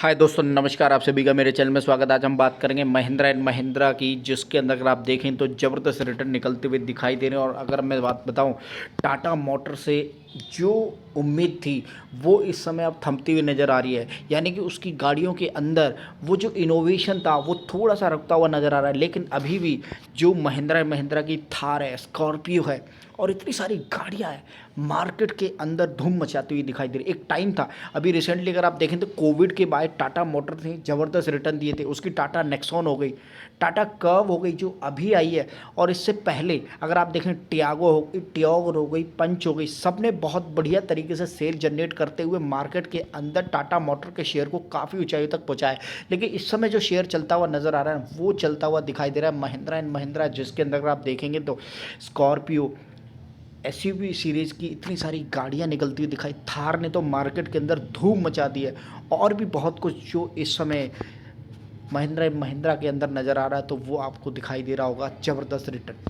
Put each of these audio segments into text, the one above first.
हाय दोस्तों, नमस्कार। आप सभी का मेरे चैनल में स्वागत है। आज हम बात करेंगे महिंद्रा एंड महिंद्रा की, जिसके अंदर अगर आप देखें तो ज़बरदस्त रिटर्न निकलते हुए दिखाई दे रहे हैं। और अगर मैं बात बताऊं, टाटा मोटर से जो उम्मीद थी वो इस समय अब थमती हुई नज़र आ रही है। यानी कि उसकी गाड़ियों के अंदर वो जो इनोवेशन था वो थोड़ा सा रुकता हुआ नज़र आ रहा है। लेकिन अभी भी जो महिंद्रा एंड महिंद्रा की थार है, स्कॉर्पियो है और इतनी सारी गाड़ियां हैं, मार्केट के अंदर धूम मचाती हुई दिखाई दे रही। एक टाइम था, अभी रिसेंटली अगर आप देखें तो कोविड के बाद टाटा मोटर्स ने ज़बरदस्त रिटर्न दिए थे। उसकी टाटा नेक्सॉन हो गई, टाटा कर्व हो गई जो अभी आई है, और इससे पहले अगर आप देखें टियागो हो गई, टियागो हो गई, पंच हो गई, सब ने बहुत बढ़िया तरीके से सेल जनरेट करते हुए मार्केट के अंदर टाटा मोटर के शेयर को काफ़ी ऊंचाई तक पहुंचाया। लेकिन इस समय जो शेयर चलता हुआ नज़र आ रहा है वो चलता हुआ दिखाई दे रहा है महिंद्रा एंड महिंद्रा, जिसके अंदर अगर आप देखेंगे तो स्कॉर्पियो, एसयूवी सीरीज़ की इतनी सारी गाड़ियां निकलती हुई दिखाई। थार ने तो मार्केट के अंदर धूम मचा दी है। और भी बहुत कुछ जो इस समय महिंद्रा महिंद्रा के अंदर नज़र आ रहा है, तो वो आपको दिखाई दे रहा होगा ज़बरदस्त रिटर्न।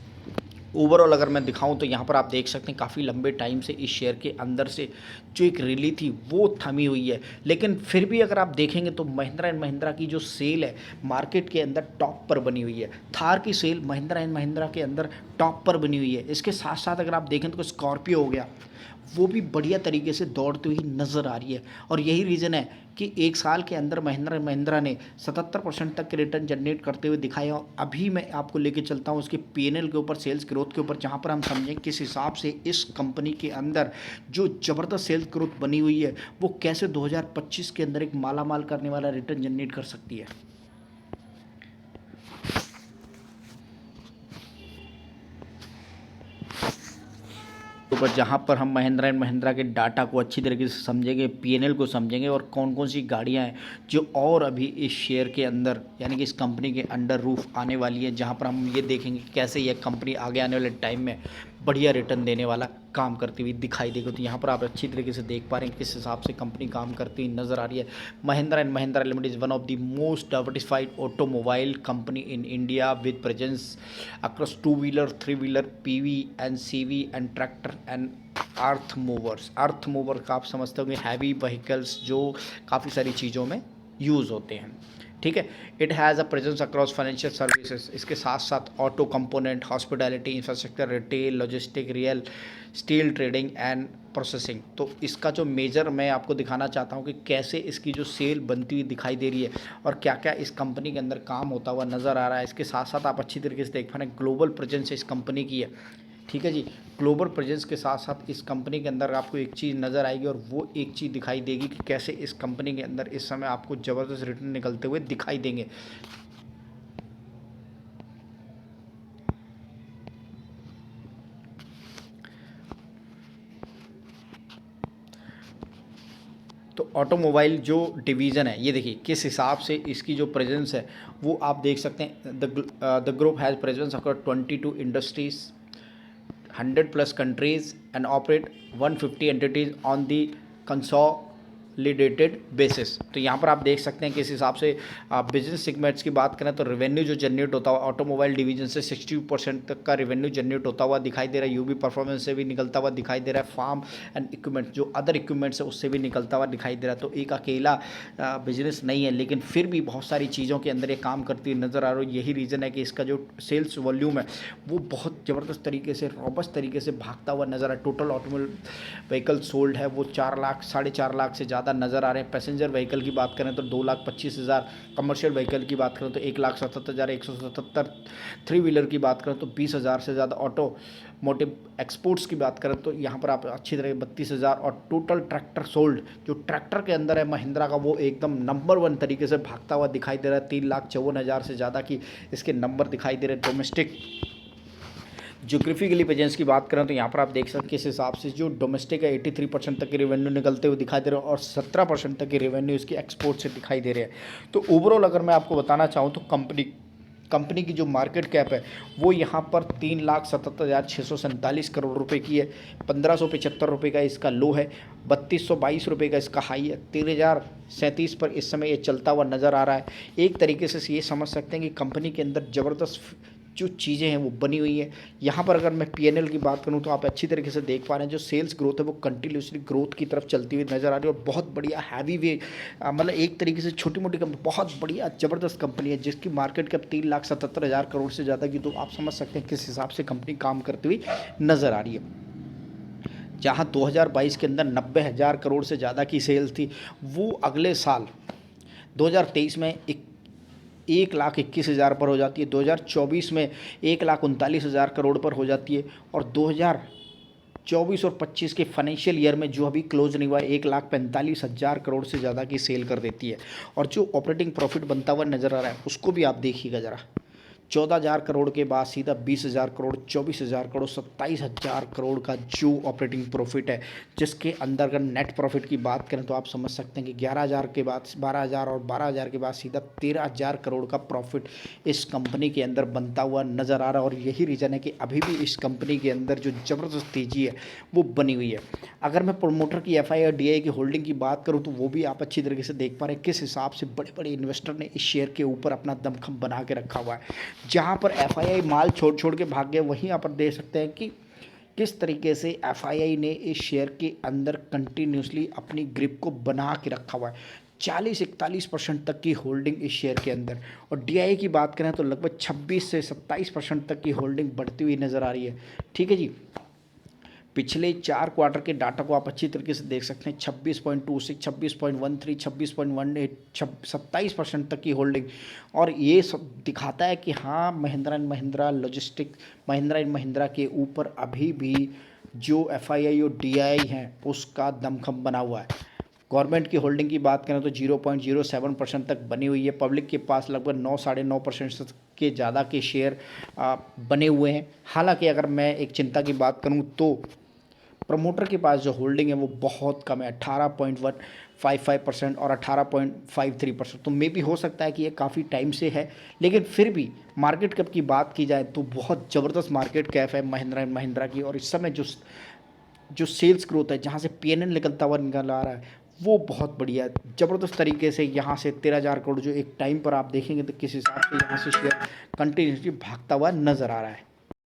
ओवरऑल अगर मैं दिखाऊं तो यहाँ पर आप देख सकते हैं काफ़ी लंबे टाइम से इस शेयर के अंदर से जो एक रैली थी वो थमी हुई है। लेकिन फिर भी अगर आप देखेंगे तो महिंद्रा एंड महिंद्रा की जो सेल है मार्केट के अंदर टॉप पर बनी हुई है। थार की सेल महिंद्रा एंड महिंद्रा के अंदर टॉप पर बनी हुई है। इसके साथ साथ अगर आप देखें तो स्कॉर्पियो हो गया, वो भी बढ़िया तरीके से दौड़ती हुई नज़र आ रही है। और यही रीज़न है कि एक साल के अंदर महिंद्रा महिंद्रा ने 77% तक के रिटर्न जनरेट करते हुए दिखाया। और अभी मैं आपको लेके चलता हूँ उसके पीएनएल के ऊपर, सेल्स ग्रोथ के ऊपर, जहाँ पर हम समझें किस हिसाब से इस कंपनी के अंदर जो ज़बरदस्त सेल्स ग्रोथ बनी हुई है वो कैसे 2025 के अंदर एक मालामाल करने वाला रिटर्न जनरेट कर सकती है। ऊपर जहाँ पर हम महिंद्रा एंड महिंद्रा के डाटा को अच्छी तरीके से समझेंगे, पीएनएल को समझेंगे और कौन कौन सी गाड़ियाँ हैं जो और अभी इस शेयर के अंदर यानी कि इस कंपनी के अंडर रूफ आने वाली है, जहाँ पर हम ये देखेंगे कि कैसे यह कंपनी आगे आने वाले टाइम में बढ़िया रिटर्न देने वाला काम करती हुई दिखाई देगी। तो यहाँ पर आप अच्छी तरीके से देख पा रहे हैं किस हिसाब से कंपनी काम करती हुई नजर आ रही है। Mahindra and Mahindra limited is one of the most diversified automobile company in India with presence across two wheeler, three wheeler, PV and CV and tractor and earth movers. Earth mover का आप समझते होंगे हैवी व्हीकल्स जो काफ़ी सारी चीज़ों में use होते हैं। ठीक है। It has a presence across financial services. इसके साथ साथ auto component, hospitality, infrastructure, retail, logistic, real steel trading and processing. तो इसका जो मेजर मैं आपको दिखाना चाहता हूँ कि कैसे इसकी जो सेल बनती हुई दिखाई दे रही है और क्या क्या इस कंपनी के अंदर काम होता हुआ नज़र आ रहा है। इसके साथ साथ आप अच्छी तरीके से देख पा रहे हैं ग्लोबल प्रेजेंस इस कंपनी की है। ठीक है जी। ग्लोबल प्रेजेंस के साथ साथ इस कंपनी के अंदर आपको एक चीज़ नज़र आएगी और वो एक चीज़ दिखाई देगी कि कैसे इस कंपनी के अंदर इस समय आपको ज़बरदस्त रिटर्न निकलते हुए दिखाई देंगे। तो ऑटोमोबाइल जो डिवीज़न है, ये देखिए किस हिसाब से इसकी जो प्रेजेंस है वो आप देख सकते हैं। The group has presence across 22 industries, 100+ countries and operate 150 entities on the consolidated basis। तो यहाँ पर आप देख सकते हैं किस हिसाब से बिजनेस सेगमेंट्स की बात करें तो रेवेन्यू जो जनरेट होता हुआ ऑटोमोबाइल डिवीजन से 60% तक का रेवेन्यू जनरेट होता हुआ दिखाई दे रहा है। यूबी परफॉर्मेंस से भी निकलता हुआ दिखाई दे रहा है। फार्म एंड इक्विपमेंट जो अदर इक्विपमेंट्स है उससे भी निकलता हुआ दिखाई दे रहा है। तो एक अकेला बिजनेस नहीं है, लेकिन फिर भी बहुत सारी चीज़ों के अंदर ये काम करती हुई नज़र आ रही है। यही रीज़न है कि इसका जो सेल्स वॉल्यूम है वो बहुत ज़बरदस्त तरीके से, रॉबस्ट तरीके से भागता हुआ नज़र आ रहा है। टोटल ऑटोमोबाइल व्हीकल सोल्ड है वो 4 लाख, 4.5 लाख से ज़्यादा नज़र आ रहे हैं। पैसेंजर व्हीकल की बात करें तो 2,25,000, कमर्शियल व्हीकल की बात करें तो 1,77,177, थ्री व्हीलर की बात करें तो 20,000 से ज़्यादा, ऑटो मोटिव एक्सपोर्ट्स की बात करें तो यहाँ पर आप अच्छी तरह 32,000, और टोटल ट्रैक्टर सोल्ड जो ट्रैक्टर के अंदर है महिंद्रा का वो एकदम नंबर 1 तरीके से भागता हुआ दिखाई दे रहा है। 3,54,000 से ज़्यादा की इसके नंबर दिखाई दे रहे हैं। डोमेस्टिक ज्योग्राफिकली प्रेजेंस की बात करें तो यहाँ पर आप देख सकते हैं किस हिसाब से जो डोमेस्टिक है 83% तक की रेवेन्यू निकलते हुए दिखाई दे रहे हैं और 17% तक की रेवेन्यू इसकी एक्सपोर्ट से दिखाई दे रहे हैं। तो ओवरऑल अगर मैं आपको बताना चाहूँ तो कंपनी की जो मार्केट कैप है वो यहाँ पर 3,77,647 करोड़ रुपए की है। 1,575 रुपये का इसका लो है, 3,222 रुपये का इसका हाई है, 3,037 पर इस समय ये चलता हुआ नज़र आ रहा है। एक तरीके से ये समझ सकते हैं कि कंपनी के अंदर ज़बरदस्त जो चीज़ें हैं वो बनी हुई हैं। यहाँ पर अगर मैं पीएनएल की बात करूँ तो आप अच्छी तरीके से देख पा रहे हैं, जो सेल्स ग्रोथ है वो कंटिन्यूसली ग्रोथ की तरफ चलती हुई नज़र आ रही है और बहुत बढ़िया हैवी वे मतलब एक तरीके से छोटी मोटी कंपनी, बहुत बढ़िया ज़बरदस्त कंपनी है जिसकी मार्केट कैप 3,77,000 करोड़ से ज़्यादा की। तो आप समझ सकते हैं किस हिसाब से कंपनी काम करती हुई नज़र आ रही है। जहाँ 2022 के अंदर 90,000 करोड़ से ज़्यादा की सेल्स थी, वो अगले साल 2023 में 1,21,000 पर हो जाती है, 2024 में 1,39,000 करोड़ पर हो जाती है और 2024 और 25 के फाइनेंशियल ईयर में जो अभी क्लोज नहीं हुआ है 1,45,000 करोड़ से ज़्यादा की सेल कर देती है। और जो ऑपरेटिंग प्रॉफिट बनता हुआ नज़र आ रहा है उसको भी आप देखिएगा ज़रा, 14,000 करोड़ के बाद सीधा 20,000 करोड़, 24,000 करोड़, 27,000 करोड़ का जो ऑपरेटिंग प्रॉफिट है, जिसके अंदर अगर नेट प्रॉफिट की बात करें तो आप समझ सकते हैं कि 11,000 के बाद 12,000 और 12,000 के बाद सीधा 13,000 करोड़ का प्रॉफिट इस कंपनी के अंदर बनता हुआ नज़र आ रहा है। और यही रीज़न है कि अभी भी इस कंपनी के अंदर जो ज़बरदस्त तेज़ी है वो बनी हुई है। अगर मैं प्रोमोटर की एफआई और डीआई की होल्डिंग की बात करूँ तो वो भी आप अच्छी तरीके से देख पा रहे हैं किस हिसाब से बड़े बड़े इन्वेस्टर ने इस शेयर के ऊपर अपना दमखम बना के रखा हुआ है। जहाँ पर एफआईआई माल छोड़ छोड़ के भाग गया, वहीं आप देख सकते हैं कि किस तरीके से एफआईआई ने इस शेयर के अंदर कंटिन्यूसली अपनी ग्रिप को बना के रखा हुआ है। 40-41% तक की होल्डिंग इस शेयर के अंदर। और डीआई की बात करें तो लगभग 26 से 27% तक की होल्डिंग बढ़ती हुई नज़र आ रही है। ठीक है जी, पिछले 4 क्वार्टर के डाटा को आप अच्छी तरीके से देख सकते हैं, 26.26, 26.13, 26.18, 27% तक की होल्डिंग। और ये सब दिखाता है कि हाँ, Mahindra and Mahindra logistic, Mahindra and Mahindra के ऊपर अभी भी जो एफआईआई और डीआई हैं उसका दमखम बना हुआ है। गवर्नमेंट की होल्डिंग की बात करें तो 0.07% तक बनी हुई है। पब्लिक के पास लगभग 9 साढ़े 9% के ज़्यादा के शेयर बने हुए हैं। हालांकि अगर मैं एक चिंता की बात करूं तो प्रमोटर के पास जो होल्डिंग है वो बहुत कम है, 18.55% और 18.53%। तो मे भी हो सकता है कि ये काफ़ी टाइम से है, लेकिन फिर भी मार्केट कैप की बात की जाए तो बहुत ज़बरदस्त मार्केट कैप है महिंद्रा एंड महिंद्रा की। और इस समय जो सेल्स ग्रोथ है, जहाँ से पीएनएल निकलता हुआ निकल आ रहा है, वो बहुत बढ़िया है। ज़बरदस्त तरीके से यहाँ से 13,000 करोड़ जो एक टाइम पर आप देखेंगे तो किस हिसाब से यहाँ से शेयर कंटिन्यूसली भागता हुआ नज़र आ रहा है।